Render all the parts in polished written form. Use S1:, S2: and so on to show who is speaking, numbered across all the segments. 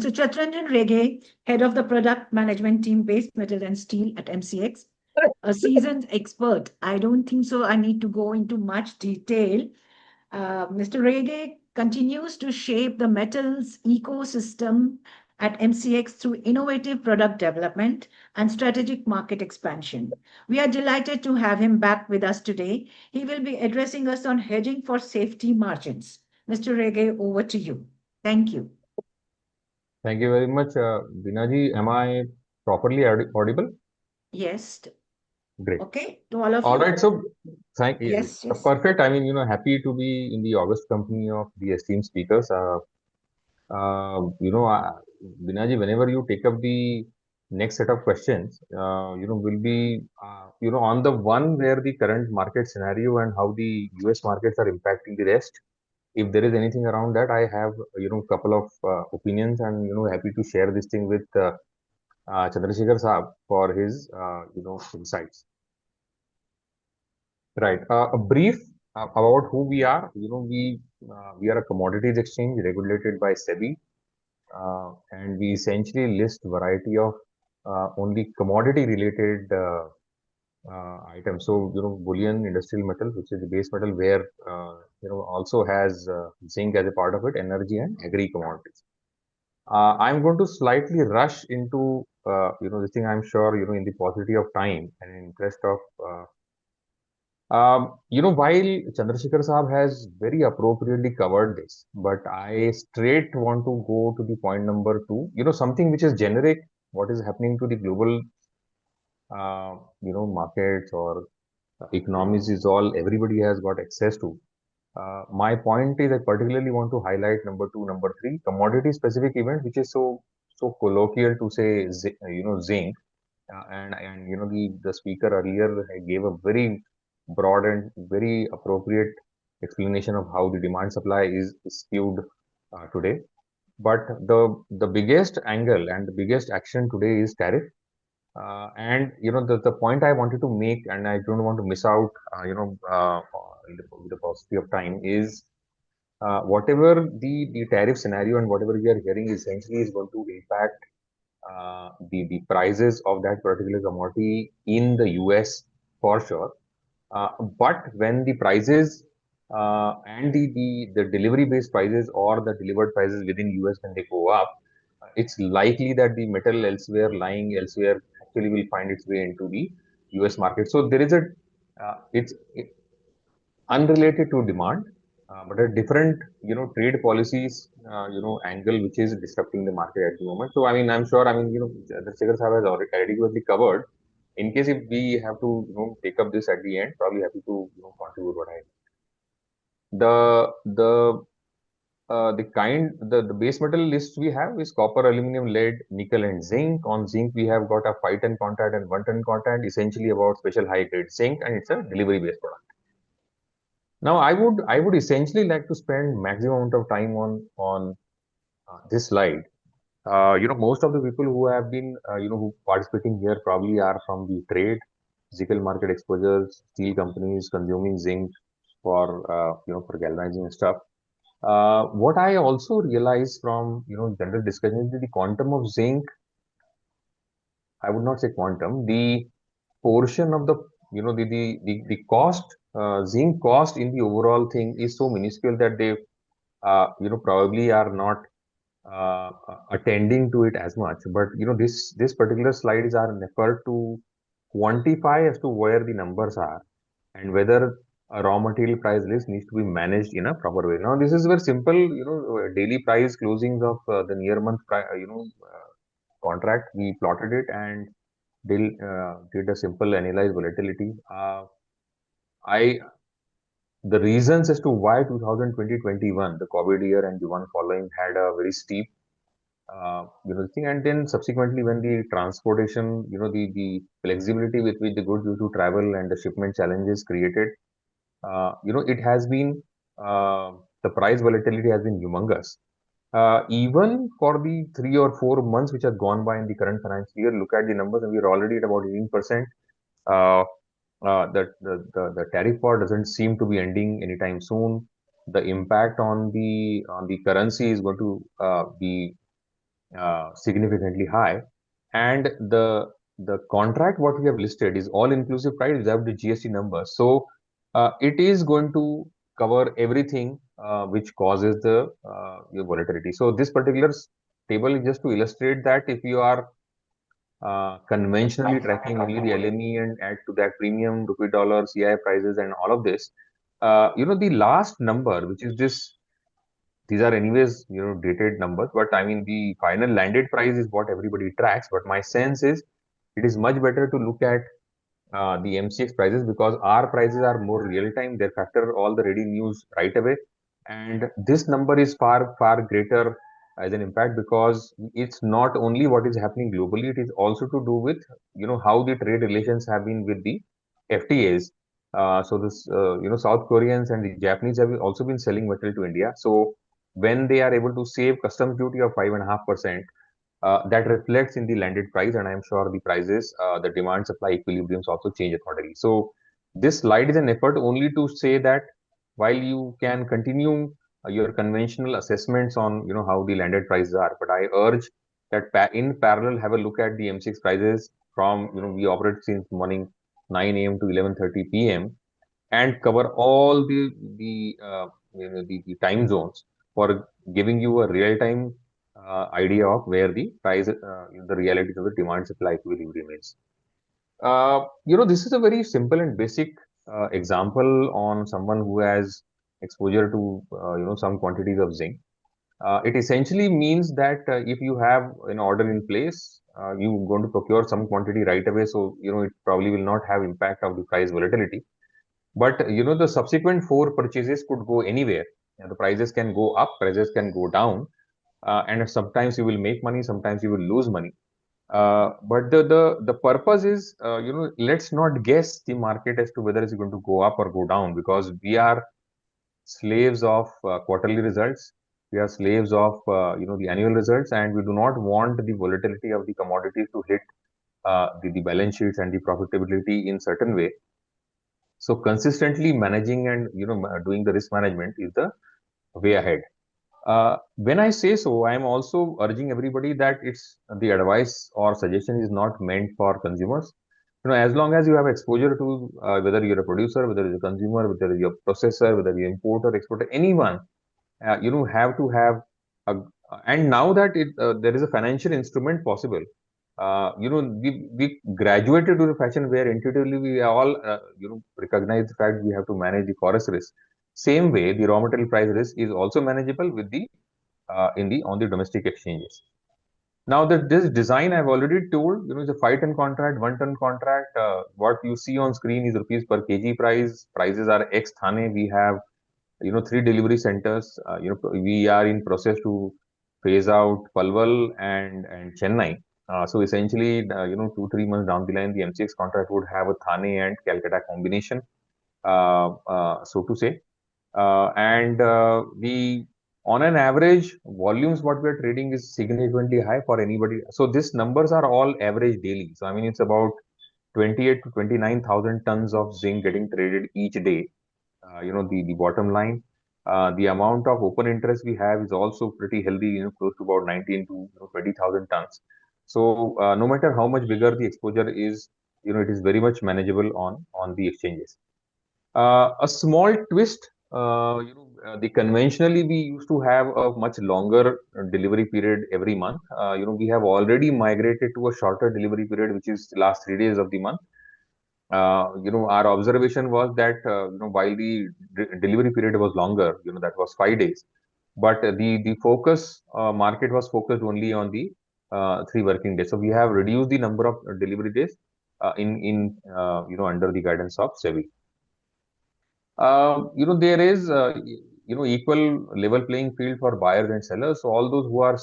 S1: Mr. CHITRANJAN Rege, head of the product management team, base metal and steel at MCX, a seasoned expert. I don't think so. I need to go into much detail. Mr. Rege continues to shape the metals ecosystem at MCX through innovative product development and strategic market expansion. We are delighted to have him back with us today. He will be addressing us on hedging for safety margins. Mr. Rege, over to you. Thank you.
S2: Thank you very much, Binaji. Am I properly audible?
S1: Yes.
S2: Great.
S1: Okay, to all of
S2: All
S1: you.
S2: right. So,
S1: Yes, yes.
S2: perfect. I mean, happy to be in the august company of the esteemed speakers. Binaji, whenever you take up the next set of questions, will be, on the one where the current market scenario and how the US markets are impacting the rest. If there is anything around that, I have, couple of opinions and, happy to share this thing with Chandrasekhar Saab for his, insights. Right. A brief about who we are. We are a commodities exchange regulated by SEBI. And we essentially list variety of only commodity related items. So, bullion, industrial metal, which is the base metal, where, also has zinc as a part of it, energy and agri commodities. I'm going to slightly rush into, this thing. I'm sure, in the paucity of time and in interest of, while Chandrasekhar Saab has very appropriately covered this, but I straight want to go to the point number 2, something which is generic, what is happening to the global, markets or economies is all everybody has got access to. My point is I particularly want to highlight number 2, number 3, commodity specific event, which is so colloquial to say, zinc. And the speaker earlier gave a very broad and very appropriate explanation of how the demand supply is skewed today. But the biggest angle and the biggest action today is tariff. And the point I wanted to make, and I don't want to miss out, with the paucity of time, is whatever the tariff scenario and whatever we are hearing essentially is going to impact the prices of that particular commodity in the US for sure. But when the prices and the delivery based prices or the delivered prices within US, when they go up, it's likely that the metal elsewhere lying elsewhere actually will find its way into the US market. So there is it's unrelated to demand, but a different, trade policies, angle which is disrupting the market at the moment. So, I mean, I'm sure, the Sekhar Saab has already adequately covered. In case if we have to, take up this at the end, probably happy to, contribute what I the base metal list we have is copper, aluminum, lead, nickel, and zinc. On zinc, we have got a 5-ton contract and 1-ton contract, essentially about special high grade zinc, and it's a delivery based product. Now, I would essentially like to spend maximum amount of time on this slide. Most of the people who have been, who participating here probably are from the trade, physical market exposures, steel companies consuming zinc for, for galvanizing and stuff. What I also realized from, general discussion is that the quantum of zinc, I would not say quantum, the portion of the, the cost, zinc cost in the overall thing is so minuscule that they, probably are not attending to it as much. But this particular slide is our effort to quantify as to where the numbers are and whether a raw material price list needs to be managed in a proper way. Now, this is very simple, daily price closings of the near month, contract. We plotted it and did a simple analyze volatility. The reasons as to why 2020-21, the COVID year and the one following, had a very steep, thing, and then subsequently when the transportation, the flexibility with which the goods used to travel and the shipment challenges created, it has been, the price volatility has been humongous. Even for the 3 or 4 months which have gone by in the current financial year, look at the numbers, and we're already at about 18%. The tariff war doesn't seem to be ending anytime soon. The impact on the currency is going to be significantly high, and the contract what we have listed is all inclusive price without the GST numbers. So it is going to cover everything which causes the your volatility. So this particular table is just to illustrate that if you are conventionally tracking only the LME and add to that premium, rupee dollar, CI prices, and all of this, the last number, which is this, these are anyways, dated numbers, but I mean, the final landed price is what everybody tracks. But my sense is it is much better to look at the MCX prices because our prices are more real time. They factor all the ready news right away. And this number is far, far greater as an impact because it's not only what is happening globally, it is also to do with, how the trade relations have been with the FTAs. So this, South Koreans and the Japanese have also been selling metal to India. So when they are able to save customs duty of 5.5%, that reflects in the landed price, and I'm sure the prices, the demand supply equilibriums also change accordingly. So this slide is an effort only to say that while you can continue your conventional assessments on how the landed prices are, but I urge that in parallel have a look at the M6 prices from we operate since morning 9 a.m. to 11:30 p.m. and cover all the time zones for giving you a real time idea of where the price, the reality of the demand supply equilibrium is. This is a very simple and basic example on someone who has exposure to some quantities of zinc. It essentially means that if you have an order in place, you're going to procure some quantity right away, so it probably will not have impact of the price volatility. But the subsequent four purchases could go anywhere. The prices can go up, prices can go down, and sometimes you will make money, sometimes you will lose money. But the purpose is, let's not guess the market as to whether it's going to go up or go down, because we are slaves of quarterly results. We are slaves of the annual results, and we do not want the volatility of the commodities to hit the balance sheets and the profitability in certain way. So consistently managing and doing the risk management is the way ahead. When I say so, I am also urging everybody that it's the advice or suggestion is not meant for consumers. As long as you have exposure to whether you're a producer, whether you're a consumer, whether you're a processor, whether you're importer, exporter, anyone, have to have a, and now that there is a financial instrument possible, we graduated to the fashion where intuitively we all, recognize the fact we have to manage the forest risk. Same way, the raw material price risk is also manageable with the on the domestic exchanges. Now that this design I've already told, it's a 5-ton contract, 1-ton contract. What you see on screen is rupees per kg price. Prices are ex Thane. We have 3 delivery centers. We are in process to phase out Palwal and Chennai. So essentially, 2-3 months down the line, the MCX contract would have a Thane and Calcutta combination, so to say. And we, on an average, volumes what we are trading is significantly high for anybody. So these numbers are all average daily. So I mean, it's about 28 to 29,000 tons of zinc getting traded each day. The bottom line. The amount of open interest we have is also pretty healthy, close to about 19 to 20,000 tons. So no matter how much bigger the exposure is, it is very much manageable on the exchanges. A small twist, the conventionally we used to have a much longer delivery period every month. We have already migrated to a shorter delivery period, which is last 3 days of the month. Our observation was that, while the delivery period was longer, that was 5 days, but the focus market was focused only on the 3 working days. So we have reduced the number of delivery days in under the guidance of SEBI. There is equal level playing field for buyers and sellers. So all those who are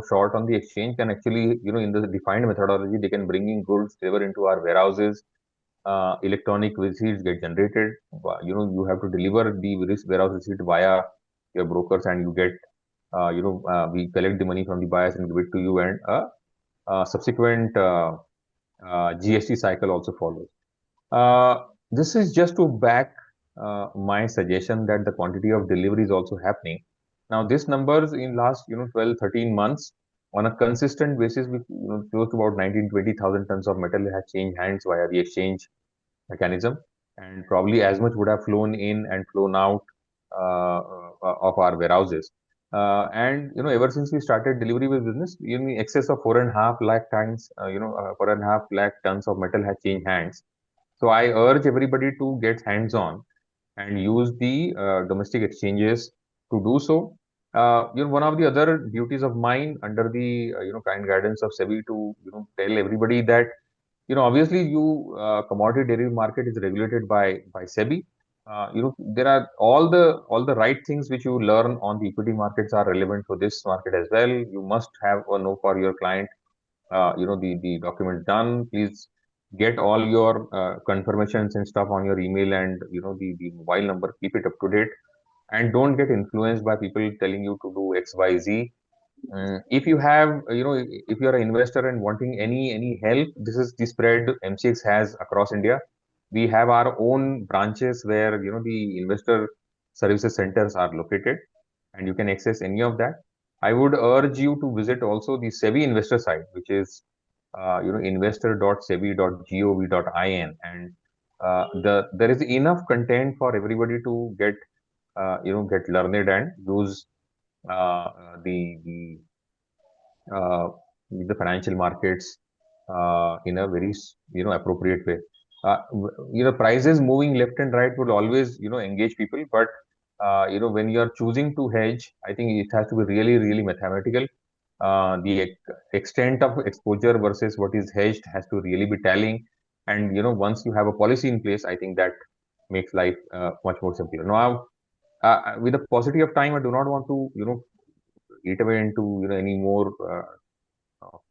S2: short on the exchange can actually in the defined methodology they can bring in goods deliver into our warehouses. Electronic receipts get generated. You have to deliver the warehouse receipt via your brokers, and you get we collect the money from the buyers and give it to you, and subsequent GST cycle also follows. This is just to back my suggestion that the quantity of delivery is also happening. Now, these numbers in last 12, 13 months, on a consistent basis, with close to about 19-20,000 tons of metal has changed hands via the exchange mechanism, and probably as much would have flown in and flown out of our warehouses. And ever since we started delivery with business, in excess of 4.5 lakh tons, 4.5 lakh tons of metal has changed hands. So I urge everybody to get hands on and use the domestic exchanges to do so. One of the other duties of mine under the kind guidance of SEBI to tell everybody that obviously you commodity derivative market is regulated by SEBI. There are all the right things which you learn on the equity markets are relevant for this market as well. You must have or know for your client the document done. Please get all your confirmations and stuff on your email and the mobile number. Keep it up to date, and don't get influenced by people telling you to do XYZ. If you have if you are an investor and wanting any help, this is the spread MCX has across India. We have our own branches where the investor services centers are located, and you can access any of that. I would urge you to visit also the SEBI investor site, which is investor.sebi.gov.in, and there is enough content for everybody to get learned and use the uh, the financial markets in a very appropriate way. Prices moving left and right will always engage people, but when you are choosing to hedge, I think it has to be really really mathematical. The extent of exposure versus what is hedged has to really be tallying, and once you have a policy in place, I think that makes life much more simpler. Now, with the paucity of time, I do not want to eat away into any more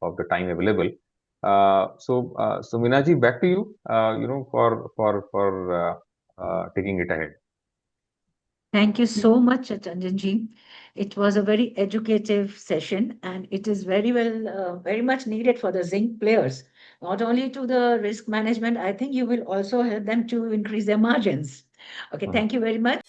S2: of the time available. So Minaji, back to you. For taking it ahead.
S1: Thank you so much, Chanjanji. It was a very educative session, and it is very well, very much needed for the Zinc players. Not only to the risk management, I think you will also help them to increase their margins. Okay,
S2: Mhm.
S1: thank you very much.